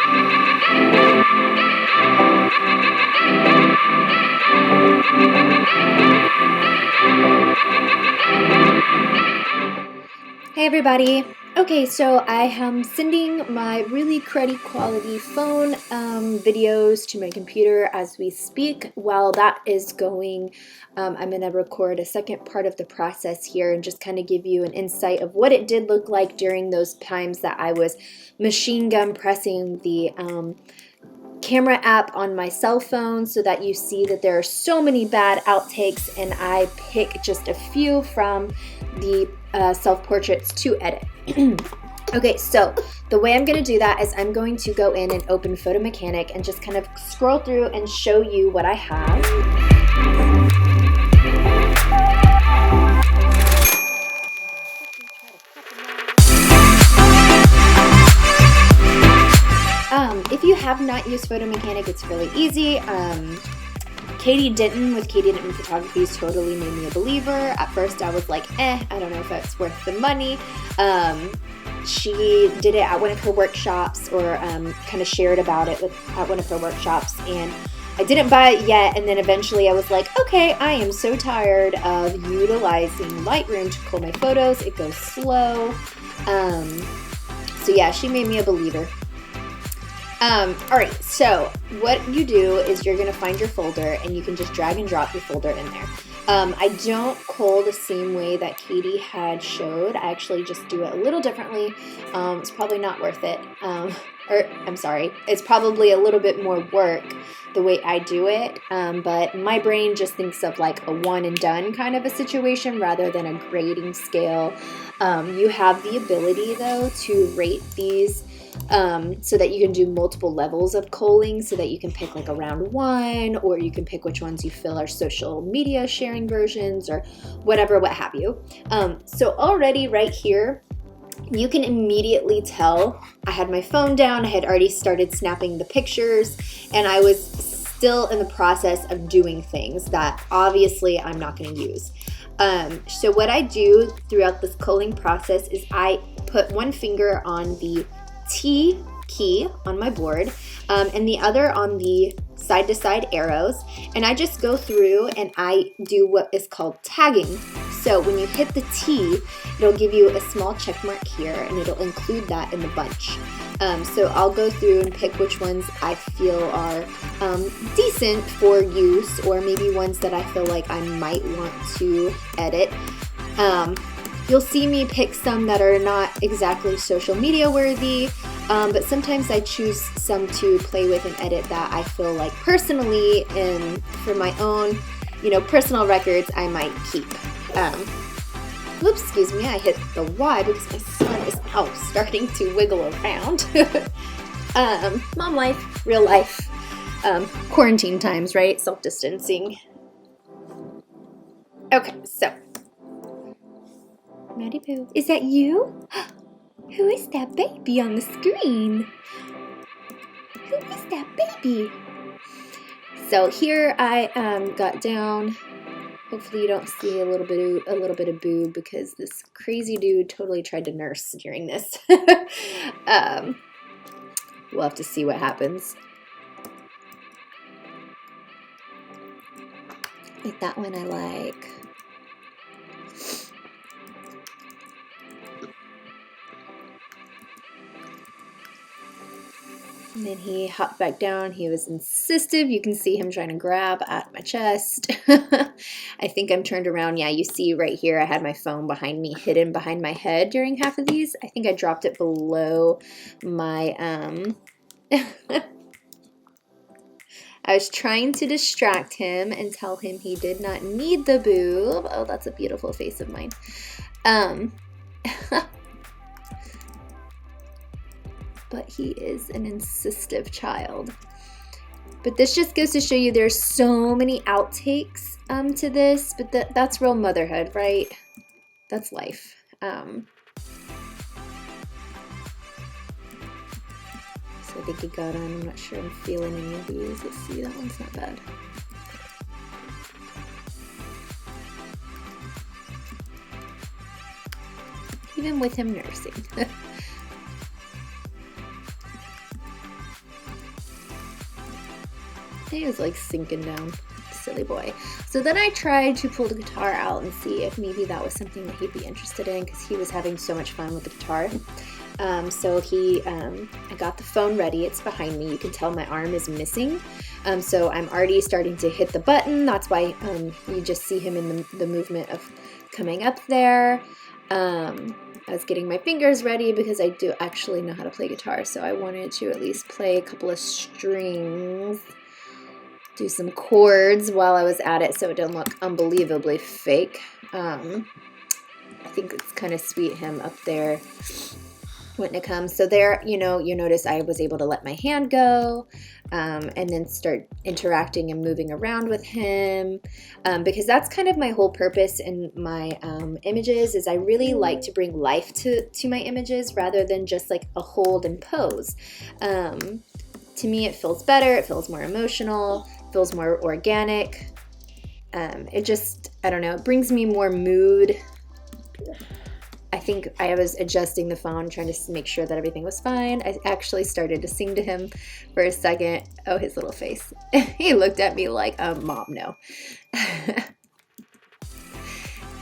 Hey everybody. Okay, so I am sending my really cruddy quality phone videos to my computer as we speak. While that is going, I'm going to record a second part of the process here and just kind of give you an insight of what it did look like during those times that I was machine gun pressing the camera app on my cell phone, so that you see that there are so many bad outtakes, and I pick just a few from the self-portraits to edit. Okay, so the way I'm going to do that is I'm going to go in and open Photo Mechanic and just kind of scroll through and show you what I have. If you have not used Photo Mechanic, it's really easy. Katie Denton with Katie Denton Photography totally made me a believer. At first I was like, I don't know if it's worth the money. She did it at one of her workshops, or kind of shared about it at one of her workshops, and I didn't buy it yet, and then eventually I was like, okay, I am so tired of utilizing Lightroom to pull my photos. It goes slow. So yeah, she made me a believer. Alright, so what you do is you're going to find your folder, and you can just drag and drop your folder in there. I don't cull the same way that Katie had showed. I actually just do it a little differently. It's probably not worth it. It's probably a little bit more work the way I do it, but my brain just thinks of like a one and done kind of a situation rather than a grading scale. You have the ability though to rate these so that you can do multiple levels of culling, so that you can pick like a round one, or you can pick which ones you feel are social media sharing versions, or whatever, what have you. So already right here, you can immediately tell I had my phone down, I had already started snapping the pictures, and I was still in the process of doing things that obviously I'm not going to use. So what I do throughout this culling process is I put one finger on the T key on my board, and the other on the side-to-side arrows, and I just go through and I do what is called tagging. So when you hit the T, it'll give you a small check mark here, and it'll include that in the bunch. So I'll go through and pick which ones I feel are decent for use, or maybe ones that I feel like I might want to edit. You'll see me pick some that are not exactly social media worthy, but sometimes I choose some to play with and edit that I feel like personally, and for my own, personal records, I might keep. Oops, excuse me, I hit the Y because my son is now starting to wiggle around. Mom life, real life, quarantine times, right? Self-distancing. Okay, so. Maddie Boo, is that you? Who is that baby on the screen? Who is that baby? So here I got down. Hopefully you don't see a little bit of boob, because this crazy dude totally tried to nurse during this. We'll have to see what happens. Like that one I like. And then he hopped back down. He was insistent. You can see him trying to grab at my chest. I think I'm turned around. Yeah, you see right here I had my phone behind me, hidden behind my head during half of these. I think I dropped it below my... I was trying to distract him and tell him he did not need the boob. Oh, that's a beautiful face of mine. But he is an insistent child. But this just goes to show you there's so many outtakes to this, but that's real motherhood, right? That's life. So I think he got on. I'm not sure I'm feeling any of these. Let's see, that one's not bad. Even with him nursing. He was like sinking down, silly boy. So then I tried to pull the guitar out and see if maybe that was something that he'd be interested in, because he was having so much fun with the guitar. So I got the phone ready. It's behind me. You can tell my arm is missing. So I'm already starting to hit the button. That's why you just see him in the movement of coming up there. I was getting my fingers ready because I do actually know how to play guitar, so I wanted to at least play a couple of strings, do some chords while I was at it so it didn't look unbelievably fake. I think it's kind of sweet him up there when it comes. So there, you notice I was able to let my hand go and then start interacting and moving around with him, because that's kind of my whole purpose in my images. Is I really like to bring life to my images rather than just like a hold and pose. To me, it feels better. It feels more emotional. It feels more organic. It just, I don't know, it brings me more mood. I think I was adjusting the phone, trying to make sure that everything was fine. I actually started to sing to him for a second. Oh, his little face. He looked at me like, Mom, no.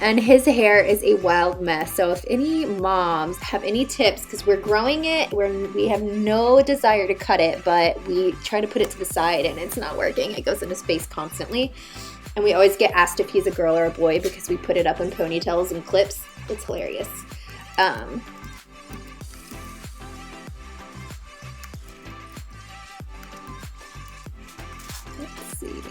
And his hair is a wild mess. So if any moms have any tips, because we're growing it, we have no desire to cut it, but we try to put it to the side and it's not working. It goes in his face constantly. And we always get asked if he's a girl or a boy because we put it up in ponytails and clips. It's hilarious. Let's see.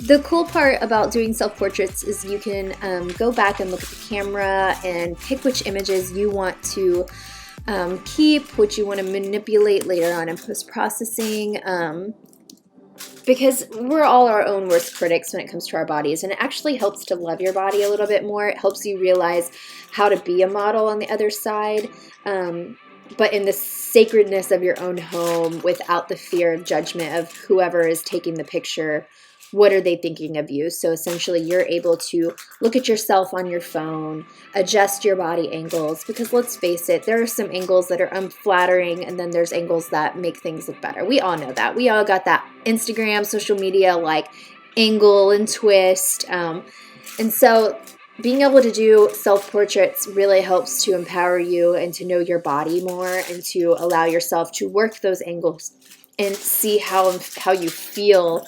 The cool part about doing self-portraits is you can go back and look at the camera and pick which images you want to keep, which you want to manipulate later on in post-processing. Because we're all our own worst critics when it comes to our bodies, and it actually helps to love your body a little bit more. It helps you realize how to be a model on the other side, but in the sacredness of your own home, without the fear of judgment of whoever is taking the picture. What are they thinking of you? So essentially you're able to look at yourself on your phone, adjust your body angles, because let's face it, there are some angles that are unflattering and then there's angles that make things look better. We all know that. We all got that Instagram, social media, like angle and twist. And so being able to do self-portraits really helps to empower you and to know your body more and to allow yourself to work those angles and see how you feel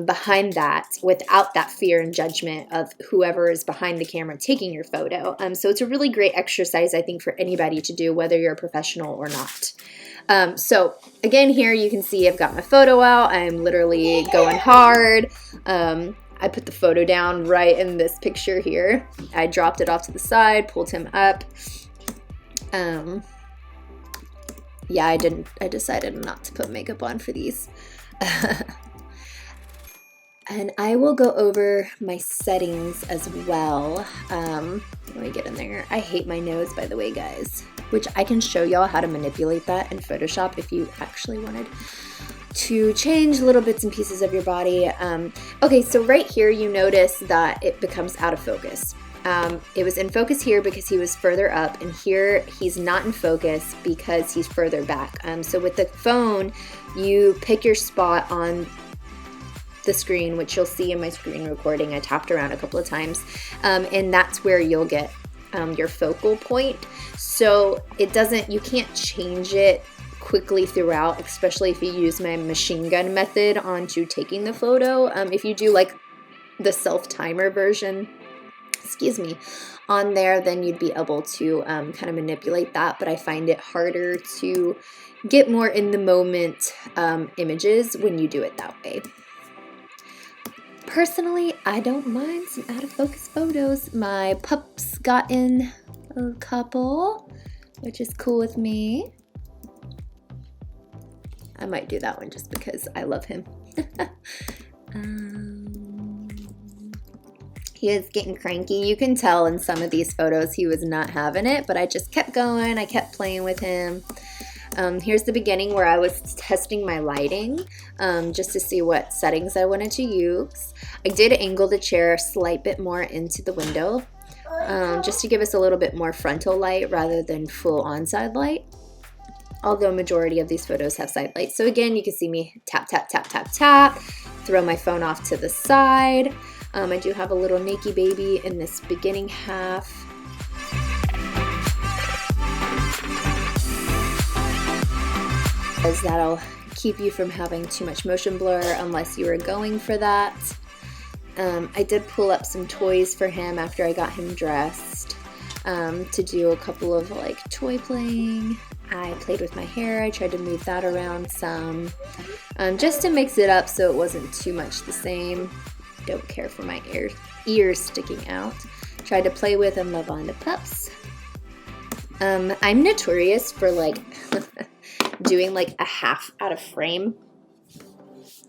behind that without that fear and judgment of whoever is behind the camera taking your photo. So it's a really great exercise, I think, for anybody to do, whether you're a professional or not. So again, here you can see I've got my photo out. I'm literally going hard. I put the photo down right in this picture here. I dropped it off to the side, pulled him up. Yeah, I decided not to put makeup on for these. And I will go over my settings as well. Let me get in there. I hate my nose, by the way, guys, which I can show y'all how to manipulate that in Photoshop if you actually wanted to change little bits and pieces of your body. Okay, so right here you notice that it becomes out of focus. It was in focus here because he was further up, and here he's not in focus because he's further back. So with the phone, you pick your spot on the screen, which you'll see in my screen recording. I tapped around a couple of times, and that's where you'll get your focal point. So you can't change it quickly throughout, especially if you use my machine gun method onto taking the photo. If you do like the self-timer version, on there, then you'd be able to kind of manipulate that, but I find it harder to get more in the moment images when you do it that way. Personally, I don't mind some out of focus photos. My pups got in a couple, which is cool with me. I might do that one just because I love him. He is getting cranky. You can tell in some of these photos he was not having it, but I just kept going. I kept playing with him. Here's the beginning where I was testing my lighting just to see what settings I wanted to use. I did angle the chair a slight bit more into the window just to give us a little bit more frontal light rather than full on-side light. although majority of these photos have side lights. So again, you can see me tap, tap, tap, tap, tap, throw my phone off to the side. I do have a little naked baby in this beginning half. Because that'll keep you from having too much motion blur unless you were going for that. I did pull up some toys for him after I got him dressed to do a couple of like toy playing. I played with my hair. I tried to move that around some just to mix it up so it wasn't too much the same. Don't care for my ears sticking out. Tried to play with and love on the pups. I'm notorious for like doing like a half out of frame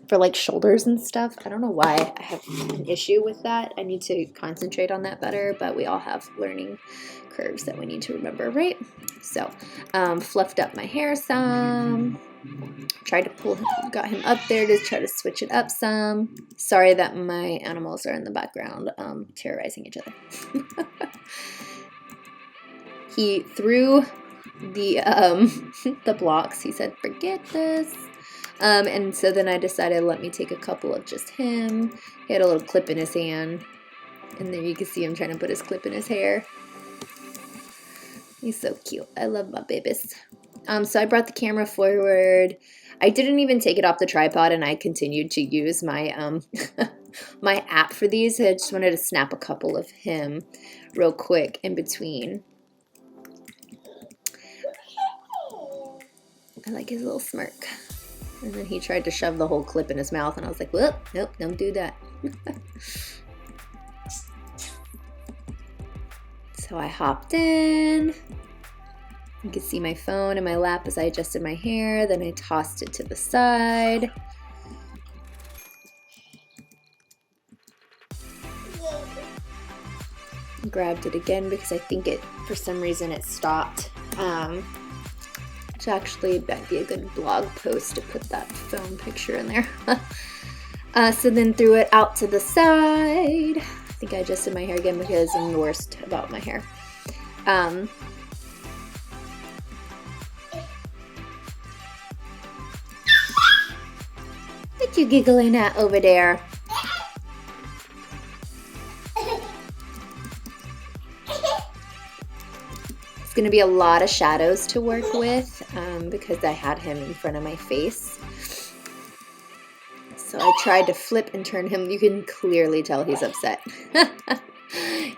for like shoulders and stuff. I don't know why I have an issue with that. I need to concentrate on that better, but we all have learning curves that we need to remember, right? So fluffed up my hair some, tried to pull him, got him up there to try to switch it up some. Sorry that my animals are in the background terrorizing each other. He threw the blocks. He said, forget this. And so then I decided, let me take a couple of just him. He had a little clip in his hand. And there you can see him trying to put his clip in his hair. He's so cute. I love my babies. So I brought the camera forward. I didn't even take it off the tripod, and I continued to use my my app for these. I just wanted to snap a couple of him real quick in between. I like his little smirk. And then he tried to shove the whole clip in his mouth, and I was like, whoop, nope, don't do that. So I hopped in. You can see my phone in my lap as I adjusted my hair. Then I tossed it to the side. Grabbed it again because I think it, for some reason, it stopped. Which actually might be a good blog post to put that phone picture in there. So then threw it out to the side. I think I adjusted my hair again because I'm the worst about my hair. What you giggling at over there? Going to be a lot of shadows to work with because I had him in front of my face. So I tried to flip and turn him. You can clearly tell he's upset.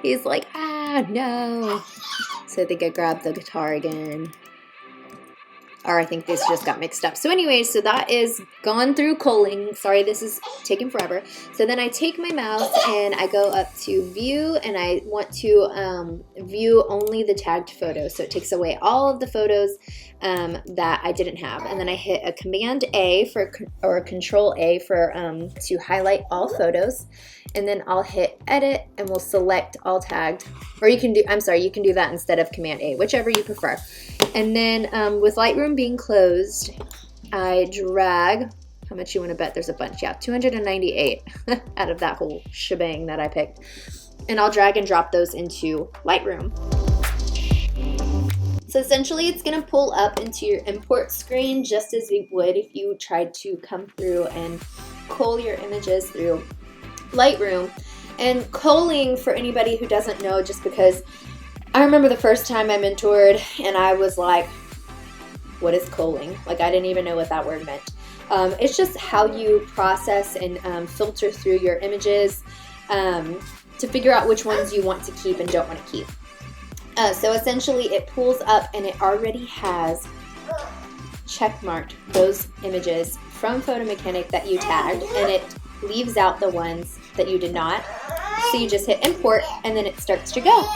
He's like, ah, no. So I think I grabbed the guitar again. Or I think this just got mixed up. So anyway, so that is gone through culling. Sorry, this is taking forever. So then I take my mouse and I go up to view, and I want to view only the tagged photos. So it takes away all of the photos that I didn't have. And then I hit a Command A for, or Control A for to highlight all photos. And then I'll hit edit and we'll select all tagged. Or you can do, I'm sorry, you can do that instead of Command A, whichever you prefer. And then with Lightroom being closed, I drag, how much you want to bet there's a bunch? Yeah, 298 out of that whole shebang that I picked. And I'll drag and drop those into Lightroom. So essentially it's going to pull up into your import screen just as it would if you tried to come through and cull your images through Lightroom. And culling, for anybody who doesn't know, just because I remember the first time I mentored and I was like, what is culling? Like, I didn't even know what that word meant. It's just how you process and filter through your images to figure out which ones you want to keep and don't want to keep. So essentially it pulls up and it already has checkmarked those images from Photo Mechanic that you tagged, and it leaves out the ones that you did not. So you just hit import and then it starts to go.